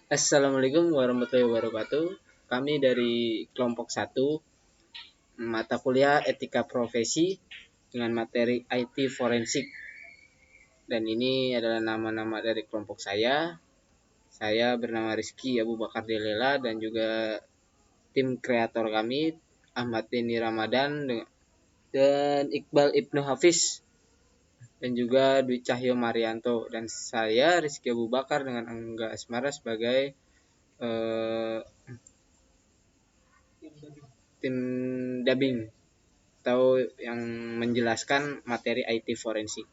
Assalamualaikum warahmatullahi wabarakatuh. Kami dari kelompok 1, mata kuliah Etika Profesi dengan materi IT Forensik. Dan ini adalah nama-nama dari kelompok saya. Saya bernama Rizky Abu Bakar Delela dan juga tim kreator kami Ahmad Deni Ramadan dan Iqbal Ibnu Hafiz dan juga Dwi Cahyo Marianto, dan saya Rizky Abu Bakar dengan Angga Asmara sebagai eh, tim dubbing atau yang menjelaskan materi IT forensik.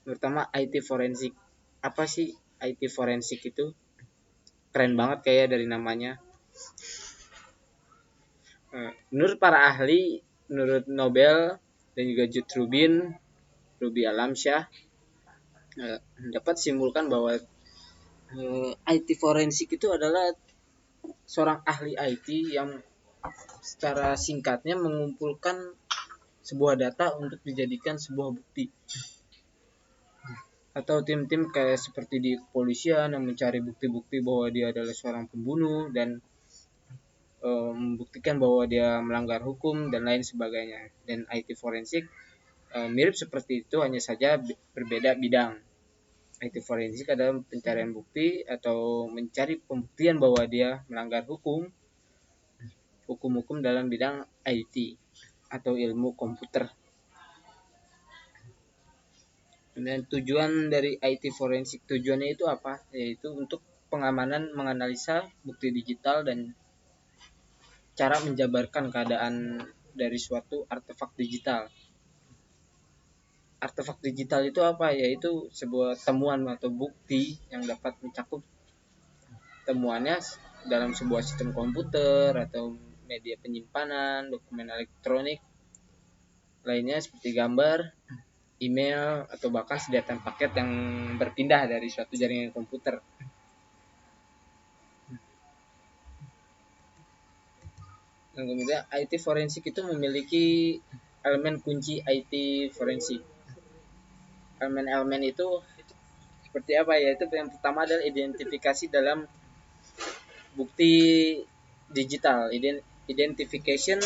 Pertama, IT forensik. Apa sih IT forensik itu? Keren banget kayak dari namanya. Menurut para ahli, menurut Nobel dan juga Jude Rubin, Ruby Alamsyah, dapat simpulkan bahwa IT forensik itu adalah seorang ahli IT yang secara singkatnya mengumpulkan sebuah data untuk dijadikan sebuah bukti, atau tim-tim kayak seperti di kepolisian yang mencari bukti-bukti bahwa dia adalah seorang pembunuh dan membuktikan bahwa dia melanggar hukum dan lain sebagainya. Dan IT forensik mirip seperti itu, hanya saja berbeda bidang. IT forensik adalah pencarian bukti atau mencari pembuktian bahwa dia melanggar hukum dalam bidang IT atau ilmu komputer. Dan tujuan dari IT forensik, tujuannya itu apa? Yaitu untuk pengamanan, menganalisa bukti digital dan cara menjabarkan keadaan dari suatu artefak digital. Artefak digital itu apa? Yaitu sebuah temuan atau bukti yang dapat mencakup temuannya dalam sebuah sistem komputer atau media penyimpanan, dokumen elektronik lainnya seperti gambar, email, atau bahkan sedetan paket yang berpindah dari suatu jaringan komputer. Dan kemudian IT forensik itu memiliki elemen kunci IT forensik. Elemen-elemen itu seperti apa? Yaitu yang pertama adalah identifikasi dalam bukti digital, identification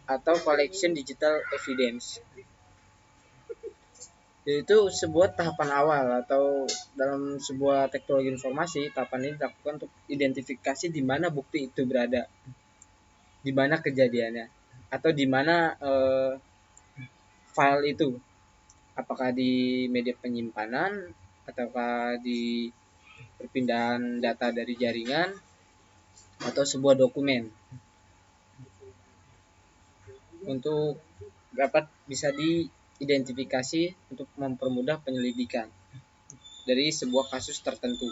atau collection digital evidence. Itu sebuah tahapan awal atau dalam sebuah teknologi informasi, tahapan ini dilakukan untuk identifikasi di mana bukti itu berada, di mana kejadiannya, atau di mana file itu, apakah di media penyimpanan ataukah di perpindahan data dari jaringan atau sebuah dokumen, untuk dapat bisa diidentifikasi untuk mempermudah penyelidikan dari sebuah kasus tertentu.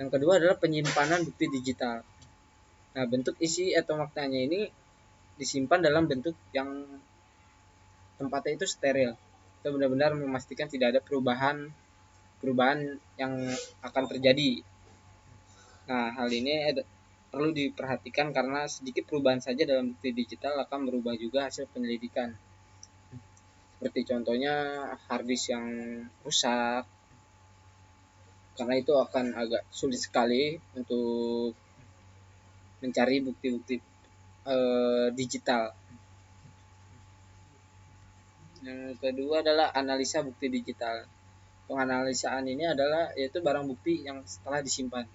Yang kedua adalah penyimpanan bukti digital. Nah, bentuk isi atau maknanya ini disimpan dalam bentuk yang tempatnya itu steril. Kita benar-benar memastikan tidak ada perubahan yang akan terjadi. Nah, hal ini perlu diperhatikan karena sedikit perubahan saja dalam bukti digital akan merubah juga hasil penyelidikan. Seperti contohnya harddisk yang rusak, karena itu akan agak sulit sekali untuk mencari bukti-bukti digital. Yang kedua adalah analisa bukti digital. Penganalisaan ini adalah yaitu barang bukti yang setelah disimpan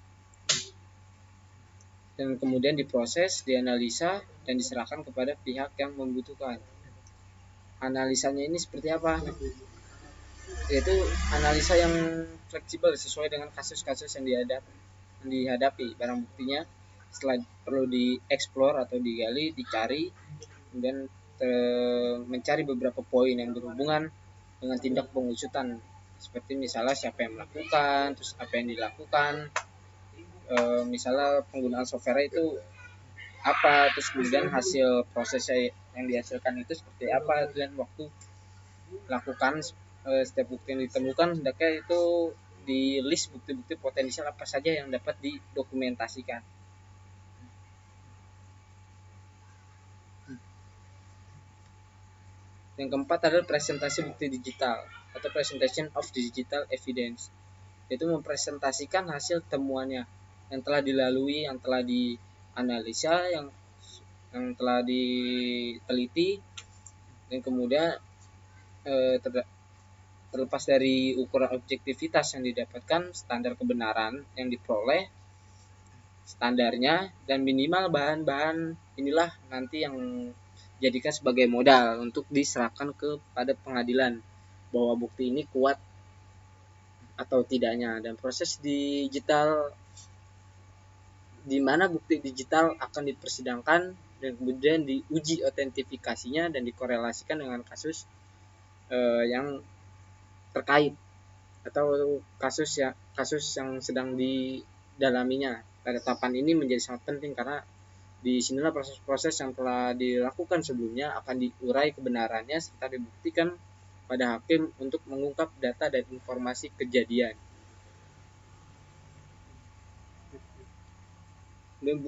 dan kemudian diproses, dianalisa, dan diserahkan kepada pihak yang membutuhkan. Analisanya ini seperti apa? Yaitu analisa yang fleksibel sesuai dengan kasus-kasus yang dihadapi. Barang buktinya setelah perlu dieksplor atau digali, dicari, kemudian mencari beberapa poin yang berhubungan dengan tindak pengusutan, seperti misalnya siapa yang melakukan, terus apa yang dilakukan, misalnya penggunaan software itu apa, terus kemudian hasil prosesnya yang dihasilkan itu seperti apa, dan waktu lakukan setiap bukti yang ditemukan hendaknya itu di list bukti-bukti potensial apa saja yang dapat didokumentasikan. Yang keempat adalah presentasi bukti digital atau presentation of digital evidence, yaitu mempresentasikan hasil temuannya yang telah dilalui, yang telah dianalisa, yang telah diteliti, dan kemudian terlepas dari ukuran objektivitas yang didapatkan, standar kebenaran yang diperoleh, standarnya, dan minimal bahan-bahan inilah nanti yang jadikan sebagai modal untuk diserahkan kepada pengadilan bahwa bukti ini kuat atau tidaknya. Dan proses digital di mana bukti digital akan dipersidangkan dan kemudian diuji otentifikasinya dan dikorelasikan dengan kasus yang terkait atau kasus yang sedang didalaminya. Pada tahapan ini menjadi sangat penting karena di sinilah proses-proses yang telah dilakukan sebelumnya akan diurai kebenarannya serta dibuktikan pada hakim untuk mengungkap data dan informasi kejadian. Dan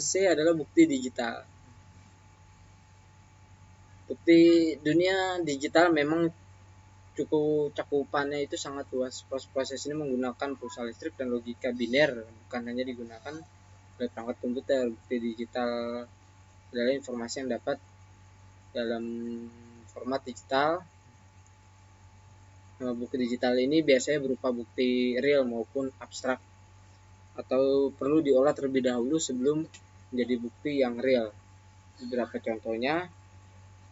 C adalah bukti digital. Bukti dunia digital memang cukup cakupannya itu sangat luas. Proses ini menggunakan pulsa listrik dan logika biner, bukan hanya digunakan oleh perangkat komputer. Bukti digital adalah informasi yang dapat dalam format digital. Bukti digital ini biasanya berupa bukti real maupun abstrak atau perlu diolah terlebih dahulu sebelum menjadi bukti yang real. Beberapa contohnya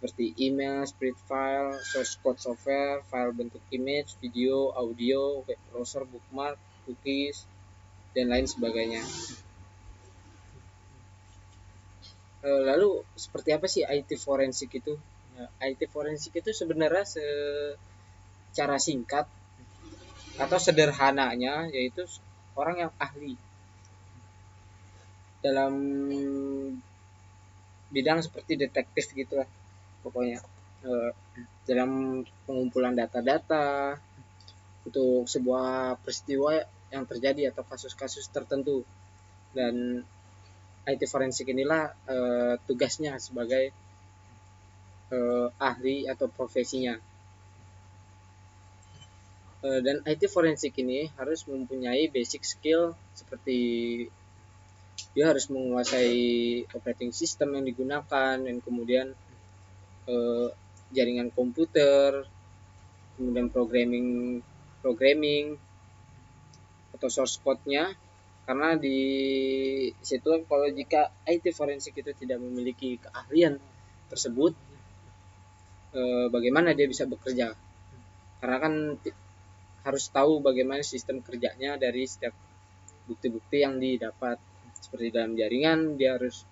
seperti email, spread file, source code software, file bentuk image, video, audio, web browser, bookmark, cookies, dan lain sebagainya. Lalu seperti apa sih IT forensik itu? IT forensik itu sebenarnya secara singkat atau sederhananya yaitu orang yang ahli dalam bidang seperti detektif gitu lah pokoknya, dalam pengumpulan data-data untuk sebuah peristiwa yang terjadi atau kasus-kasus tertentu. Dan IT forensik inilah tugasnya sebagai ahli atau profesinya. Dan IT forensik ini harus mempunyai basic skill seperti dia harus menguasai operating system yang digunakan dan kemudian jaringan komputer, kemudian programming atau source code-nya, karena di situ kalau jika IT forensik itu tidak memiliki keahlian tersebut, bagaimana dia bisa bekerja? Karena kan harus tahu bagaimana sistem kerjanya dari setiap bukti-bukti yang didapat. Seperti dalam jaringan, dia harus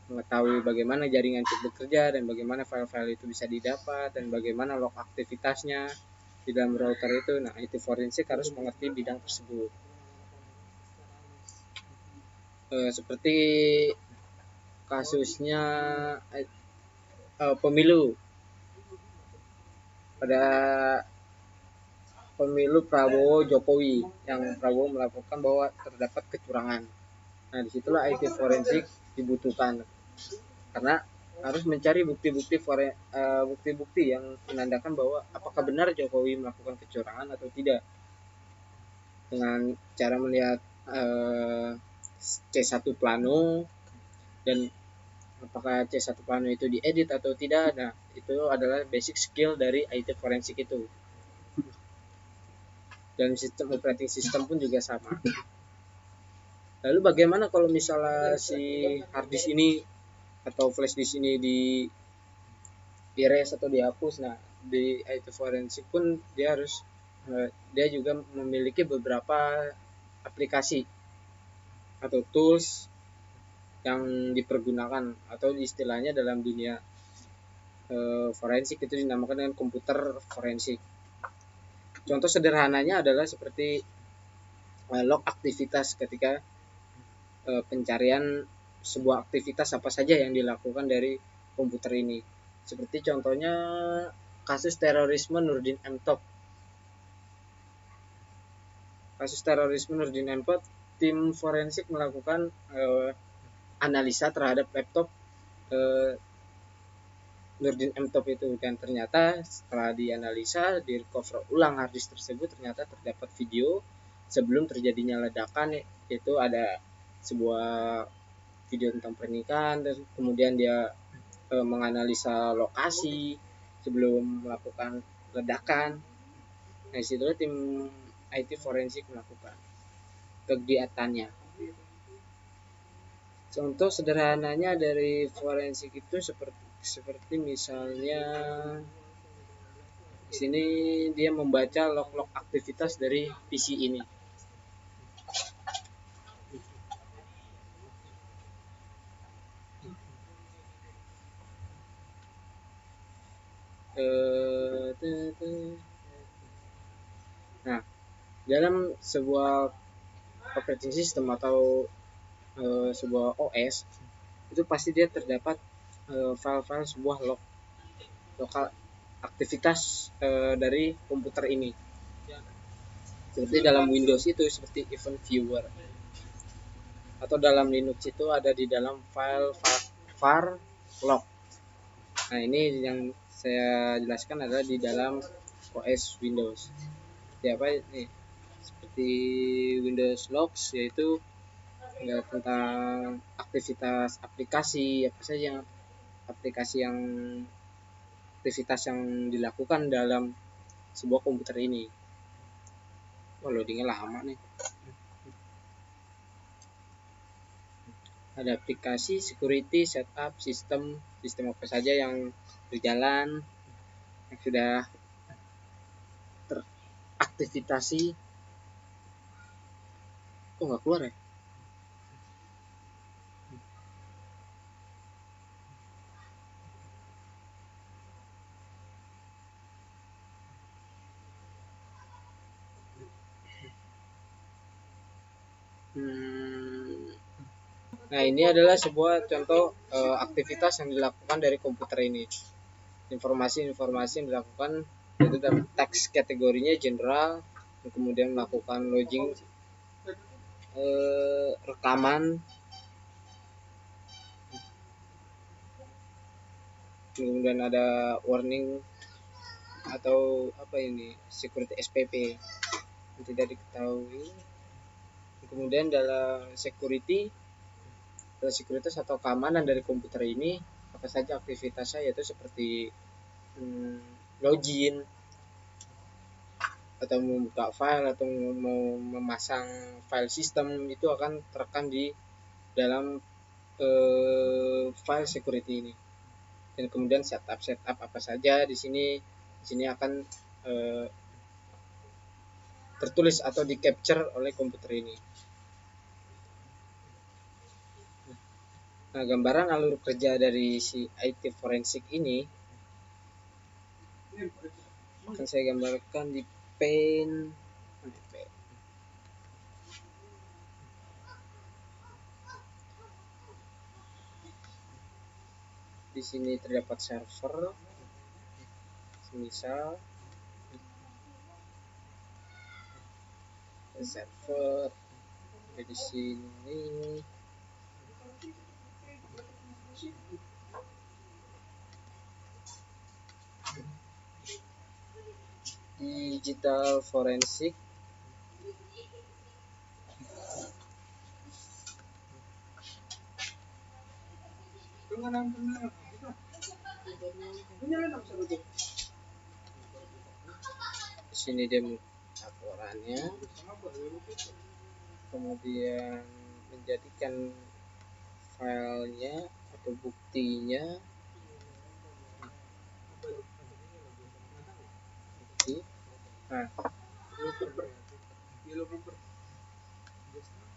mengetahui bagaimana jaringan itu bekerja dan bagaimana file-file itu bisa didapat dan bagaimana log aktivitasnya di dalam router itu. Nah, IT forensik harus mengerti bidang tersebut. Seperti kasusnya pemilu. Pada pemilu Prabowo Jokowi yang Prabowo melaporkan bahwa terdapat kecurangan. Nah, disitulah IT forensik dibutuhkan karena harus mencari bukti-bukti yang menandakan bahwa apakah benar Jokowi melakukan kecurangan atau tidak, dengan cara melihat C1 plano dan apakah C1 plano itu diedit atau tidak. Nah, itu adalah basic skill dari IT forensik itu. Dan sistem operating system pun juga sama. Lalu bagaimana kalau misalnya si hard disk ini atau flash disk ini di erase atau dihapus? Nah, di IT forensik pun dia juga memiliki beberapa aplikasi atau tools yang dipergunakan atau istilahnya dalam dunia forensik itu dinamakan dengan komputer forensik. Contoh sederhananya adalah seperti log aktivitas ketika pencarian sebuah aktivitas apa saja yang dilakukan dari komputer ini. Seperti contohnya kasus terorisme Nurdin M-Top. Kasus terorisme Nurdin M-Top, tim forensik melakukan analisa terhadap laptop Nurdin M Top itu, dan ternyata setelah dianalisa, di recover ulang hard disk tersebut, ternyata terdapat video sebelum terjadinya ledakan, yaitu ada sebuah video tentang pernikahan, dan kemudian dia menganalisa lokasi sebelum melakukan ledakan. Nah, disitulah tim IT forensik melakukan kegiatannya. Contoh sederhananya dari forensik itu seperti misalnya di sini dia membaca log-log aktivitas dari PC ini. Nah, dalam sebuah operating system atau sebuah OS itu pasti dia terdapat file-file sebuah lokal aktivitas dari komputer ini. Seperti dalam Windows itu seperti event viewer, atau dalam Linux itu ada di dalam file var log. Nah, ini yang saya jelaskan adalah di dalam OS Windows. Apa ini? Seperti Windows Logs, yaitu ya, tentang aktivitas aplikasi apa saja, aplikasi yang aktivitas yang dilakukan dalam sebuah komputer ini. Wah, loadingnya lama nih. Ada aplikasi, security, setup, sistem apa saja yang berjalan, yang sudah teraktivitasi. Kok nggak keluar ya? Nah, ini adalah sebuah contoh aktivitas yang dilakukan dari komputer ini. Informasi-informasi yang dilakukan itu dalam teks kategorinya general, kemudian melakukan logging, rekaman, kemudian ada warning atau apa ini, security SPP yang tidak diketahui. Kemudian dalam sekuritas atau keamanan dari komputer ini, apa saja aktivitasnya, yaitu seperti login atau membuka file atau mau memasang file sistem, itu akan terekam di dalam file security ini. Dan kemudian setup apa saja di sini akan tertulis atau di capture oleh komputer ini. Nah, gambaran alur kerja dari si IT forensik ini akan saya gambarkan di Paint. Di sini terdapat server, misal server di sini. Digital forensik. Di sini dia laporannya, kemudian menjadikan filenya atau buktinya.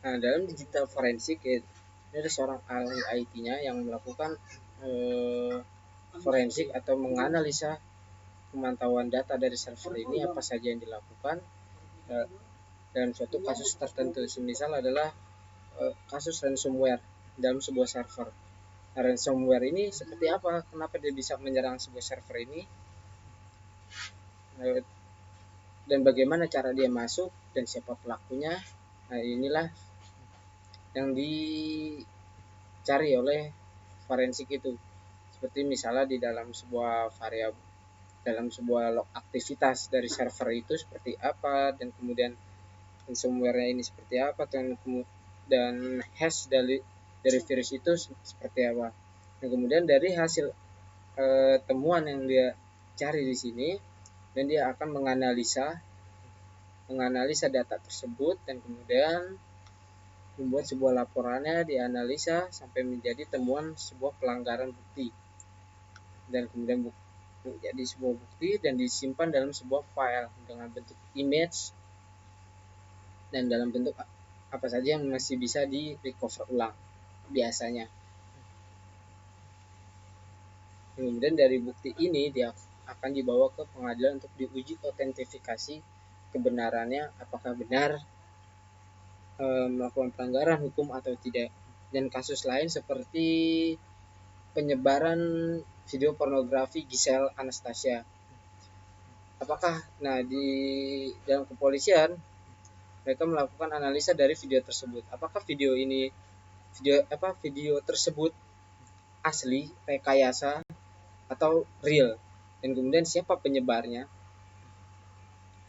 Nah, dalam digital forensik ini ada seorang ahli IT-nya yang melakukan forensik atau menganalisa pemantauan data dari server ini, apa saja yang dilakukan dalam suatu kasus tertentu. Semisal adalah kasus ransomware dalam sebuah server. Nah, ransomware ini seperti apa? Kenapa dia bisa menyerang sebuah server ini? Dan bagaimana cara dia masuk dan siapa pelakunya? Nah, inilah yang dicari oleh forensik itu. Seperti misalnya di dalam sebuah variabel, dalam sebuah log aktivitas dari server itu seperti apa, dan kemudian ransomware ini seperti apa, dan hash dari virus itu seperti apa. Dan kemudian dari hasil temuan yang dia cari di sini, dan dia akan menganalisa data tersebut, dan kemudian membuat sebuah laporannya, dianalisa sampai menjadi temuan sebuah pelanggaran bukti, dan kemudian menjadi sebuah bukti dan disimpan dalam sebuah file dengan bentuk image dan dalam bentuk apa saja yang masih bisa di recover ulang biasanya. Kemudian dari bukti ini dia akan dibawa ke pengadilan untuk diuji otentifikasi kebenarannya, apakah benar melakukan pelanggaran hukum atau tidak. Dan kasus lain seperti penyebaran video pornografi Giselle Anastasia. Di dalam kepolisian mereka melakukan analisa dari video tersebut. Apakah video tersebut asli, rekayasa, atau real, dan kemudian siapa penyebarnya.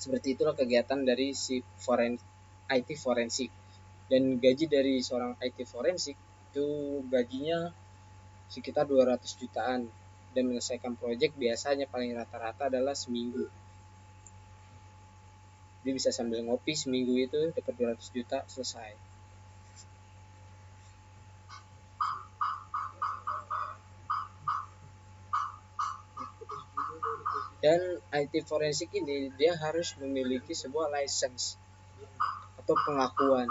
Seperti itulah kegiatan dari si IT forensik. Dan gaji dari seorang IT forensik itu gajinya sekitar 200 jutaan, dan menyelesaikan proyek biasanya paling rata-rata adalah seminggu. Dia bisa sambil ngopi seminggu itu dapat 200 juta selesai. Dan IT forensik ini dia harus memiliki sebuah license atau pengakuan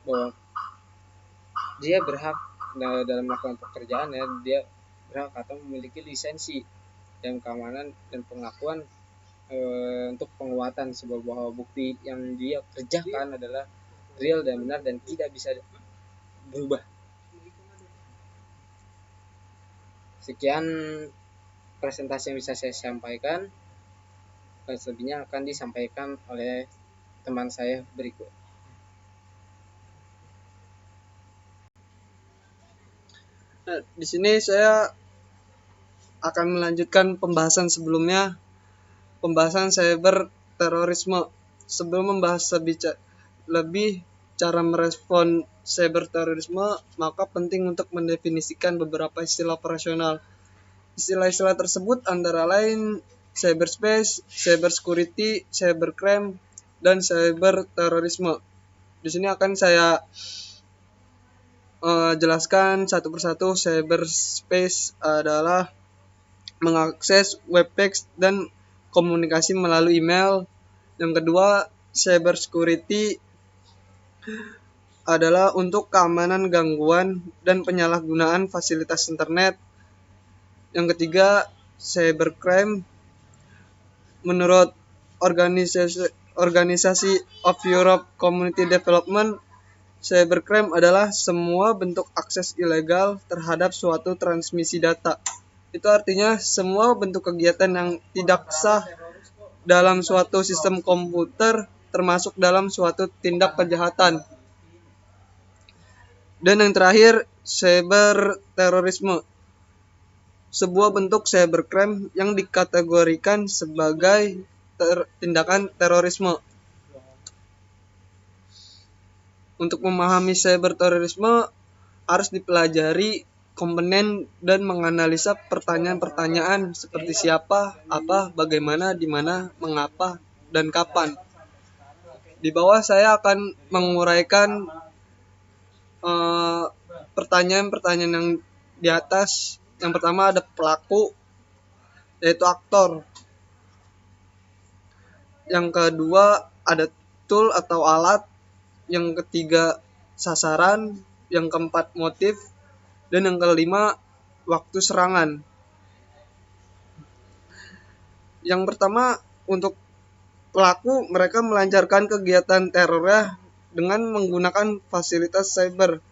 bahwa dia berhak dalam melakukan pekerjaannya, dia berhak atau memiliki lisensi dan keamanan dan pengakuan untuk penguatan sebuah bahwa bukti yang dia kerjakan adalah real dan benar dan tidak bisa berubah. Sekian presentasi yang bisa saya sampaikan. Selebihnya akan disampaikan oleh teman saya berikut. Nah, di sini saya akan melanjutkan pembahasan sebelumnya, pembahasan cyber terorisme. Sebelum membahas lebih cara merespon cyber terorisme, maka penting untuk mendefinisikan beberapa istilah operasional. Istilah-istilah tersebut antara lain cyberspace, cyber security, cybercrime, dan cyber terorisme. Di sini akan saya jelaskan satu persatu. Cyberspace adalah mengakses web page dan komunikasi melalui email. Yang kedua, cyber security adalah untuk keamanan gangguan dan penyalahgunaan fasilitas internet. Yang ketiga, cybercrime menurut Organisasi of Europe Community Development, cybercrime adalah semua bentuk akses ilegal terhadap suatu transmisi data. Itu artinya semua bentuk kegiatan yang tidak sah dalam suatu sistem komputer termasuk dalam suatu tindak kejahatan. Dan yang terakhir, cyber terorisme. Sebuah bentuk cybercrime yang dikategorikan sebagai tindakan terorisme. Untuk memahami cyber terorisme harus dipelajari komponen dan menganalisa pertanyaan-pertanyaan seperti siapa, apa, bagaimana, di mana, mengapa, dan kapan. Di bawah saya akan menguraikan pertanyaan-pertanyaan yang di atas. Yang pertama ada pelaku, yaitu aktor. Yang kedua ada tool atau alat. Yang ketiga sasaran. Yang keempat motif. Dan yang kelima waktu serangan. Yang pertama, untuk pelaku, mereka melancarkan kegiatan terornya dengan menggunakan fasilitas cyber.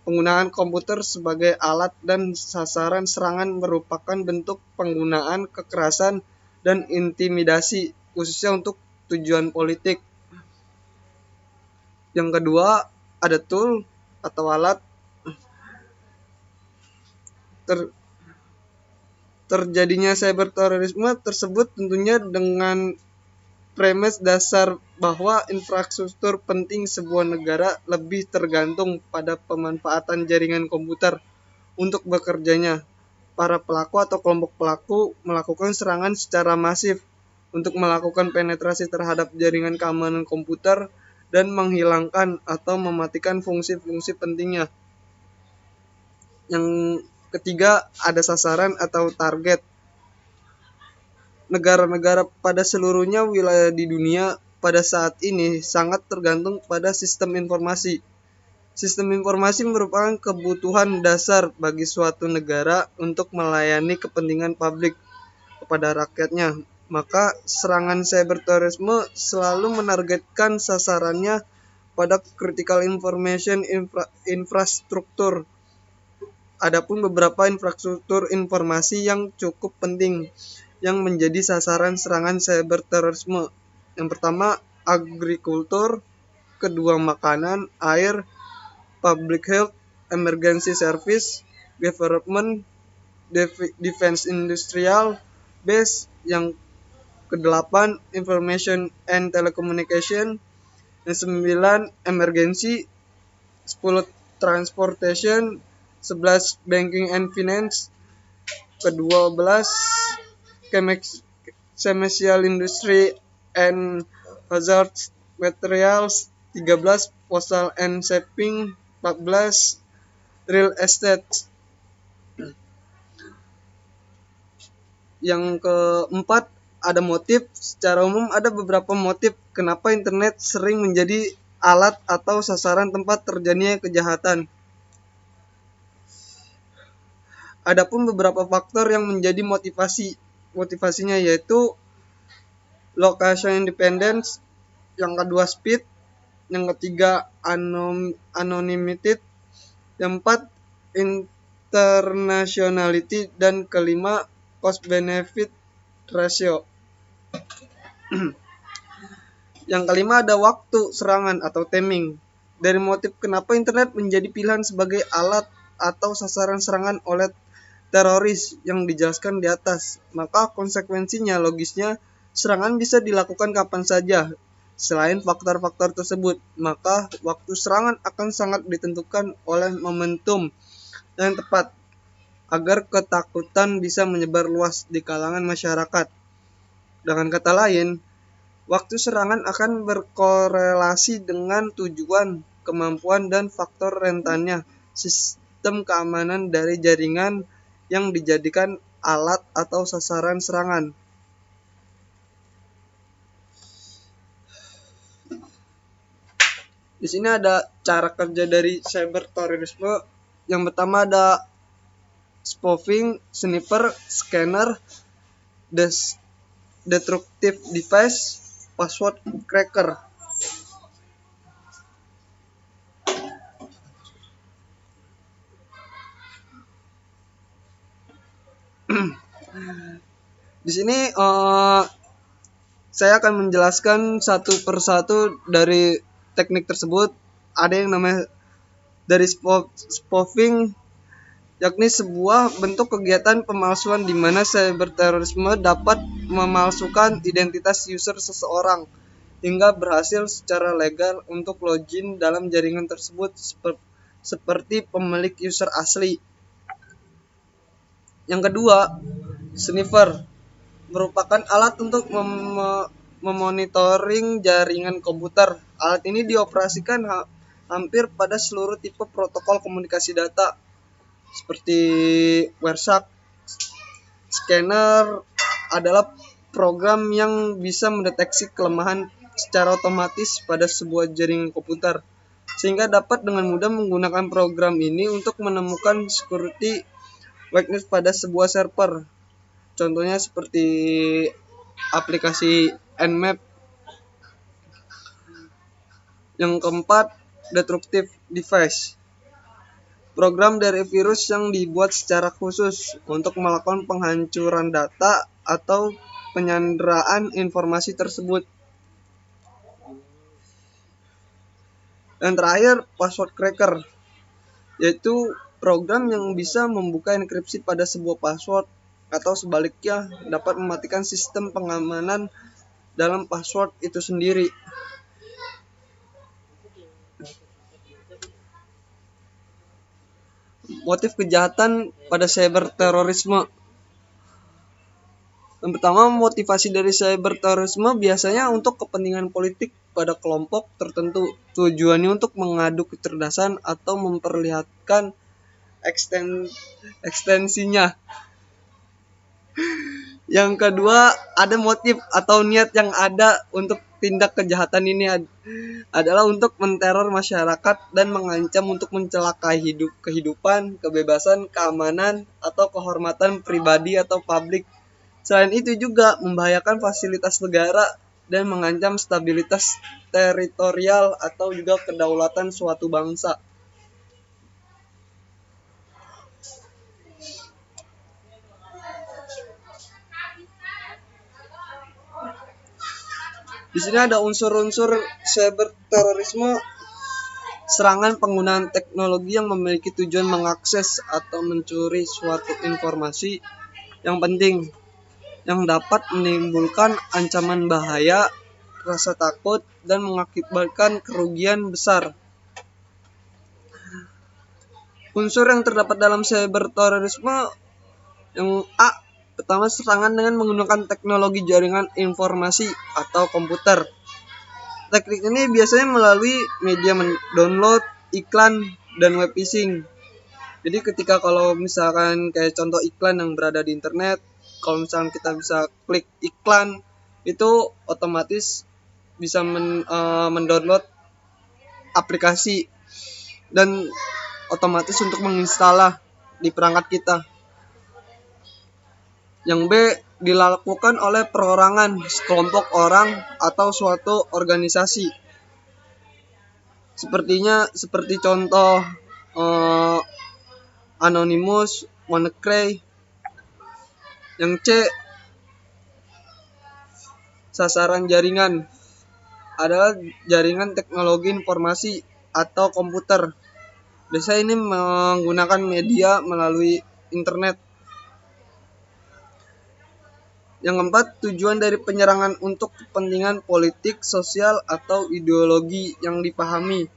Penggunaan komputer sebagai alat dan sasaran serangan merupakan bentuk penggunaan kekerasan dan intimidasi, khususnya untuk tujuan politik. Yang kedua, ada tool atau alat. Terjadinya cyberterorisme tersebut tentunya dengan premis dasar bahwa infrastruktur penting sebuah negara lebih tergantung pada pemanfaatan jaringan komputer untuk bekerjanya. Para pelaku atau kelompok pelaku melakukan serangan secara masif untuk melakukan penetrasi terhadap jaringan keamanan komputer dan menghilangkan atau mematikan fungsi-fungsi pentingnya. Yang ketiga, ada sasaran atau target. Negara-negara pada seluruhnya wilayah di dunia pada saat ini sangat tergantung pada sistem informasi. Sistem informasi merupakan kebutuhan dasar bagi suatu negara untuk melayani kepentingan publik kepada rakyatnya. Maka serangan cyberterorisme selalu menargetkan sasarannya pada critical information infrastruktur. Adapun beberapa infrastruktur informasi yang cukup penting yang menjadi sasaran serangan cyberterorisme. Yang pertama, agrikultur, kedua makanan, air, public health, emergency service, government, defense industrial base. Yang kedelapan, information and telecommunication. Yang sembilan, emergency. 10, transportation. 11, banking and finance. Kedua belas, chemical industry and hazardous materials. 13, postal and shipping. 14, real estate. Yang keempat, ada motif. Secara umum ada beberapa motif kenapa internet sering menjadi alat atau sasaran tempat terjadinya kejahatan. Adapun beberapa faktor yang menjadi motivasinya yaitu location independence, yang kedua speed, yang ketiga anonymity, yang keempat internationality, dan kelima cost benefit ratio. Yang kelima ada waktu serangan atau timing. Dari motif kenapa internet menjadi pilihan sebagai alat atau sasaran serangan oleh teroris yang dijelaskan di atas, maka konsekuensinya logisnya serangan bisa dilakukan kapan saja. Selain faktor-faktor tersebut, maka waktu serangan akan sangat ditentukan oleh momentum yang tepat agar ketakutan bisa menyebar luas di kalangan masyarakat. Dengan kata lain, waktu serangan akan berkorelasi dengan tujuan, kemampuan, dan faktor rentannya sistem keamanan dari jaringan yang dijadikan alat atau sasaran serangan. Di sini ada cara kerja dari cyberterorisme. Yang pertama ada spoofing, sniper, scanner, destructive device, password cracker. Di sini saya akan menjelaskan satu persatu dari teknik tersebut. Ada yang namanya dari spoofing, yakni sebuah bentuk kegiatan pemalsuan di mana cyberterorisme dapat memalsukan identitas user seseorang hingga berhasil secara legal untuk login dalam jaringan tersebut seperti pemilik user asli. Yang kedua, sniffer merupakan alat untuk memonitoring jaringan komputer. Alat ini dioperasikan hampir pada seluruh tipe protokol komunikasi data seperti Wireshark. Scanner adalah program yang bisa mendeteksi kelemahan secara otomatis pada sebuah jaringan komputer, sehingga dapat dengan mudah menggunakan program ini untuk menemukan security weakness pada sebuah server. Contohnya seperti aplikasi Nmap. Yang keempat, destructive device. Program dari virus yang dibuat secara khusus untuk melakukan penghancuran data atau penyanderaan informasi tersebut. Dan terakhir, password cracker, yaitu program yang bisa membuka enkripsi pada sebuah password atau sebaliknya dapat mematikan sistem pengamanan dalam password itu sendiri. Motif kejahatan pada cyber terorisme. Yang pertama, motivasi dari cyber terorisme biasanya untuk kepentingan politik pada kelompok tertentu. Tujuannya untuk mengadu kecerdasan atau memperlihatkan ekstensinya. Yang kedua, ada motif atau niat yang ada untuk tindak kejahatan ini adalah untuk menteror masyarakat dan mengancam untuk mencelakai kehidupan, kebebasan, keamanan, atau kehormatan pribadi atau publik. Selain itu juga membahayakan fasilitas negara dan mengancam stabilitas teritorial atau juga kedaulatan suatu bangsa. Di sini ada unsur-unsur cyber terorisme, serangan penggunaan teknologi yang memiliki tujuan mengakses atau mencuri suatu informasi yang penting yang dapat menimbulkan ancaman bahaya, rasa takut, dan mengakibatkan kerugian besar. Unsur yang terdapat dalam cyber terorisme yang A. Pertama, serangan dengan menggunakan teknologi jaringan informasi atau komputer. Teknik ini biasanya melalui media download, iklan, dan web phishing. Jadi ketika kalau misalkan kayak contoh iklan yang berada di internet, kalau misalkan kita bisa klik iklan, itu otomatis bisa mendownload aplikasi dan otomatis untuk menginstal di perangkat kita. Yang B, dilakukan oleh perorangan, sekelompok orang, atau suatu organisasi. Seperti contoh Anonymous, WannaCry. Yang C, sasaran jaringan adalah jaringan teknologi informasi atau komputer. Biasanya ini menggunakan media melalui internet. Yang keempat, tujuan dari penyerangan untuk kepentingan politik, sosial, atau ideologi yang dipahami.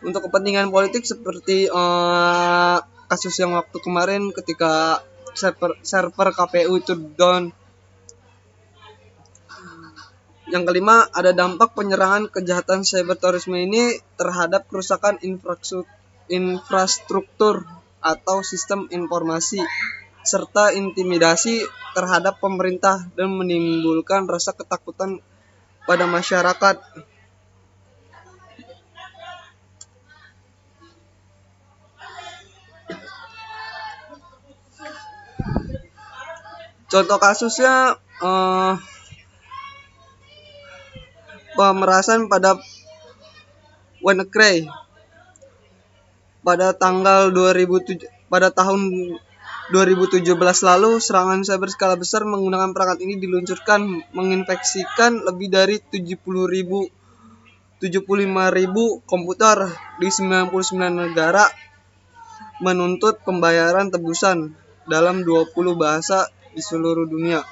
Untuk kepentingan politik seperti kasus yang waktu kemarin ketika server KPU itu down. Yang kelima, ada dampak penyerangan kejahatan cyber terorisme ini terhadap kerusakan infrastruktur atau sistem informasi, serta intimidasi terhadap pemerintah dan menimbulkan rasa ketakutan pada masyarakat. Contoh kasusnya pemerasan pada WannaCry pada tahun 2017 lalu. Serangan cyber skala besar menggunakan perangkat ini diluncurkan, menginfeksikan lebih dari 75.000 komputer di 99 negara, menuntut pembayaran tebusan dalam 20 bahasa di seluruh dunia.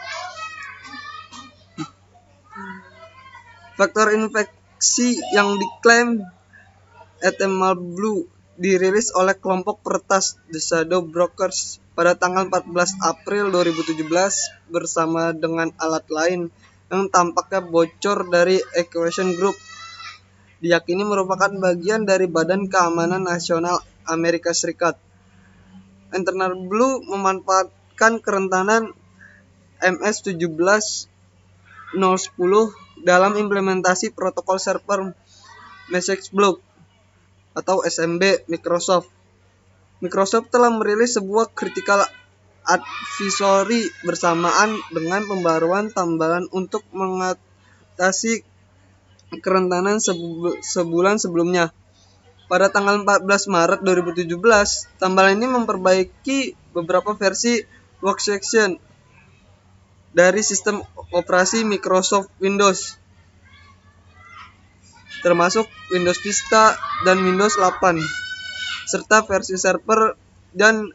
Faktor infeksi yang diklaim Eternal Blue dirilis oleh kelompok peretas The Shadow Brokers pada tanggal 14 April 2017 bersama dengan alat lain yang tampaknya bocor dari Equation Group. Diyakini merupakan bagian dari Badan Keamanan Nasional Amerika Serikat. Eternal Blue memanfaatkan kerentanan MS-17 010 dalam implementasi protokol server Message Block atau SMB Microsoft. Microsoft telah merilis sebuah critical advisory bersamaan dengan pembaruan tambahan untuk mengatasi kerentanan sebulan sebelumnya. Pada tanggal 14 Maret 2017, tambahan ini memperbaiki beberapa versi workstation dari sistem operasi Microsoft Windows, termasuk Windows Vista dan Windows 8, serta versi server dan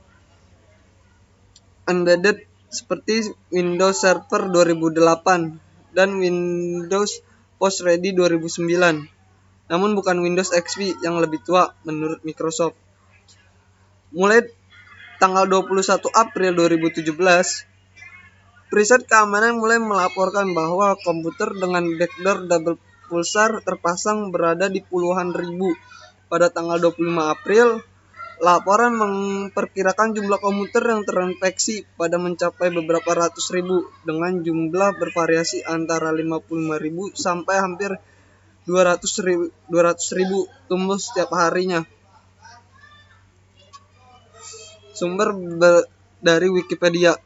embedded seperti Windows Server 2008 dan Windows Post Ready 2009. Namun bukan Windows XP yang lebih tua menurut Microsoft. Mulai tanggal 21 April 2017, Periset keamanan mulai melaporkan bahwa komputer dengan backdoor double pulsar terpasang berada di puluhan ribu. Pada tanggal 25 April, laporan memperkirakan jumlah komputer yang terinfeksi pada mencapai beberapa ratus ribu dengan jumlah bervariasi antara 55.000 sampai hampir 200.000 tumbuh setiap harinya. Sumber dari Wikipedia.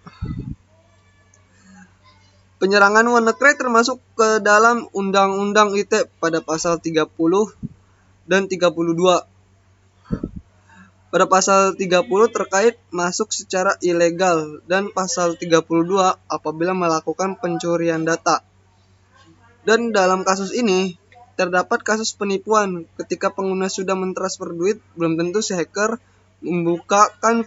Penyerangan WannaCry termasuk ke dalam Undang-Undang ITE pada pasal 30 dan 32. Pada pasal 30 terkait masuk secara ilegal dan pasal 32 apabila melakukan pencurian data. Dan dalam kasus ini terdapat kasus penipuan ketika pengguna sudah mentransfer duit, belum tentu si hacker membukakan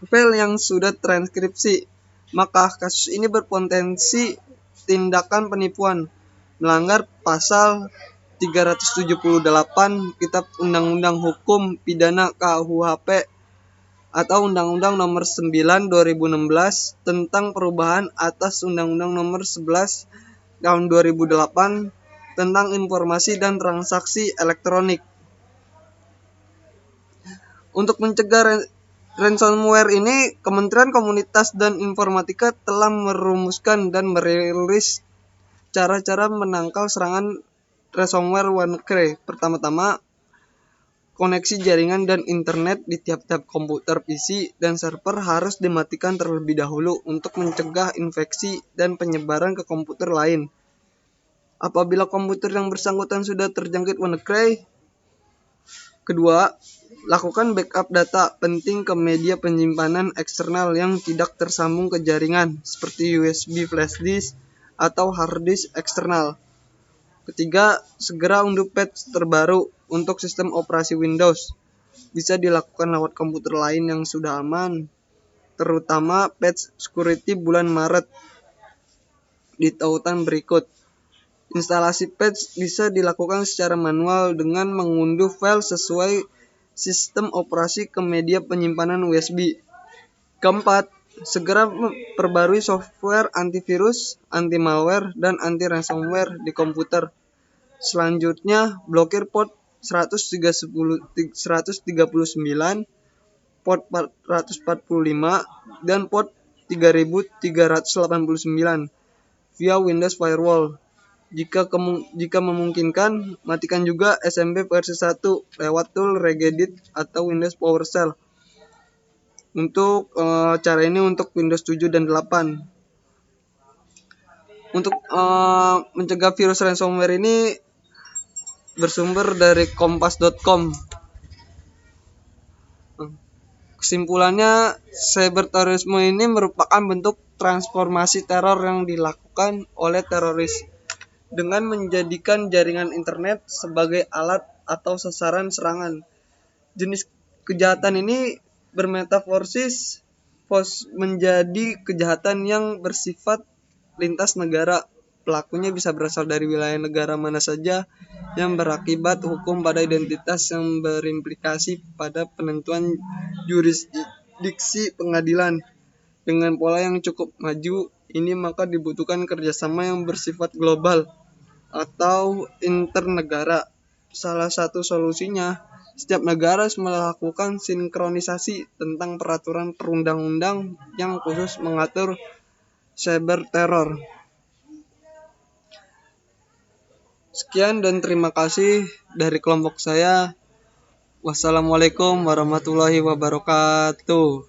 file yang sudah transkripsi. Maka kasus ini berpotensi tindakan penipuan, melanggar pasal 378 Kitab Undang-Undang Hukum Pidana KUHP atau Undang-Undang Nomor 9 2016 tentang perubahan atas Undang-Undang Nomor 11 tahun 2008 tentang informasi dan transaksi elektronik. Untuk mencegah ransomware ini, Kementerian Komunikasi dan Informatika telah merumuskan dan merilis cara-cara menangkal serangan ransomware WannaCry. Pertama-tama, koneksi jaringan dan internet di tiap-tiap komputer PC dan server harus dimatikan terlebih dahulu untuk mencegah infeksi dan penyebaran ke komputer lain. Apabila komputer yang bersangkutan sudah terjangkit WannaCry, kedua, lakukan backup data penting ke media penyimpanan eksternal yang tidak tersambung ke jaringan seperti USB flash disk atau hard disk eksternal. Ketiga, segera unduh patch terbaru untuk sistem operasi Windows. Bisa dilakukan lewat komputer lain yang sudah aman, terutama patch security bulan Maret di tautan berikut. Instalasi patch bisa dilakukan secara manual dengan mengunduh file sesuai sistem operasi ke media penyimpanan USB. Keempat, segera perbarui software antivirus, anti-malware, dan anti-ransomware di komputer. Selanjutnya, blokir port 139, port 445, dan port 3389 via Windows Firewall. Jika memungkinkan, matikan juga SMP versi 1 lewat tool Regedit atau Windows PowerShell. Untuk cara ini untuk Windows 7 dan 8. Untuk mencegah virus ransomware ini bersumber dari kompas.com. Kesimpulannya, cyberterorisme ini merupakan bentuk transformasi teror yang dilakukan oleh teroris dengan menjadikan jaringan internet sebagai alat atau sasaran serangan. Jenis kejahatan ini bermetaforsis menjadi kejahatan yang bersifat lintas negara. Pelakunya bisa berasal dari wilayah negara mana saja yang berakibat hukum pada identitas yang berimplikasi pada penentuan jurisdiksi pengadilan. Dengan pola yang cukup maju ini maka dibutuhkan kerjasama yang bersifat global atau internegara. Salah satu solusinya, setiap negara harus melakukan sinkronisasi tentang peraturan perundang-undang yang khusus mengatur cyber teror. Sekian dan terima kasih dari kelompok saya. Wassalamualaikum warahmatullahi wabarakatuh.